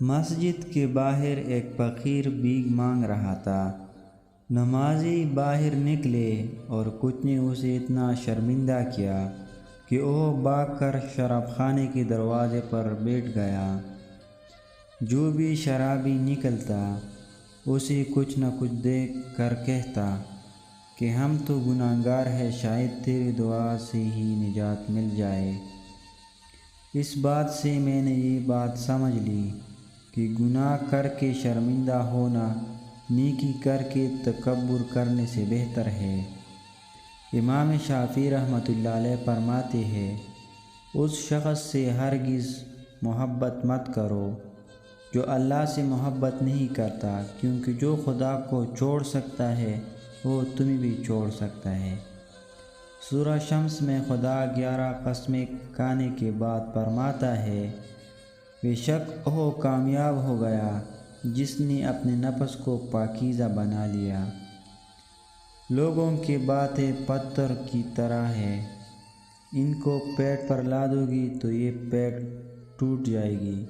مسجد کے باہر ایک فقیر بھیک مانگ رہا تھا۔ نمازی باہر نکلے اور کچھ نے اسے اتنا شرمندہ کیا کہ وہ بھاگ کر شراب خانے کے دروازے پر بیٹھ گیا۔ جو بھی شرابی نکلتا اسے کچھ نہ کچھ دیکھ کر کہتا کہ ہم تو گناہگار ہیں، شاید تیری دعا سے ہی نجات مل جائے۔ اس بات سے میں نے یہ بات سمجھ لی کہ گناہ کر کے شرمندہ ہونا نیکی کر کے تکبر کرنے سے بہتر ہے۔ امام شافعی رحمۃ اللہ علیہ فرماتے ہیں، اس شخص سے ہرگز محبت مت کرو جو اللہ سے محبت نہیں کرتا، کیونکہ جو خدا کو چھوڑ سکتا ہے وہ تمہیں بھی چھوڑ سکتا ہے۔ سورہ شمس میں خدا 11 قسمیں کھانے کے بعد فرماتا ہے، بے شک وہ کامیاب ہو گیا جس نے اپنے نفس کو پاکیزہ بنا لیا۔ لوگوں کی باتیں پتھر کی طرح ہے، ان کو پیٹ پر لا دو گی تو یہ پیٹ ٹوٹ جائے گی،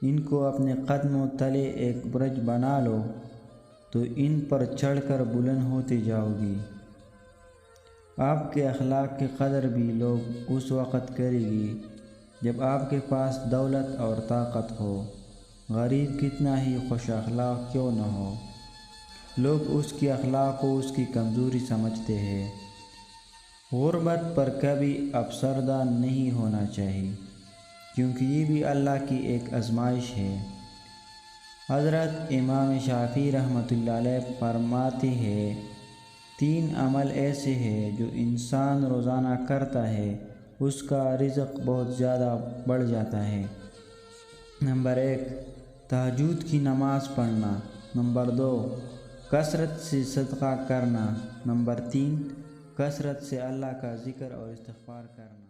ان کو اپنے قدموں تلے ایک برج بنا لو تو ان پر چڑھ کر بلند ہوتے جاؤ گی۔ آپ کے اخلاق کی قدر بھی لوگ اس وقت کرے گی جب آپ کے پاس دولت اور طاقت ہو، غریب کتنا ہی خوش اخلاق کیوں نہ ہو، لوگ اس کی اخلاق کو اس کی کمزوری سمجھتے ہیں۔ غربت پر کبھی افسردہ نہیں ہونا چاہیے، کیونکہ یہ بھی اللہ کی ایک آزمائش ہے۔ حضرت امام شافعی رحمۃ اللہ علیہ فرماتے ہیں، 3 عمل ایسے ہیں جو انسان روزانہ کرتا ہے اس کا رزق بہت زیادہ بڑھ جاتا ہے۔ نمبر 1، تہجد کی نماز پڑھنا۔ نمبر 2، کثرت سے صدقہ کرنا۔ نمبر 3، کثرت سے اللہ کا ذکر اور استغفار کرنا۔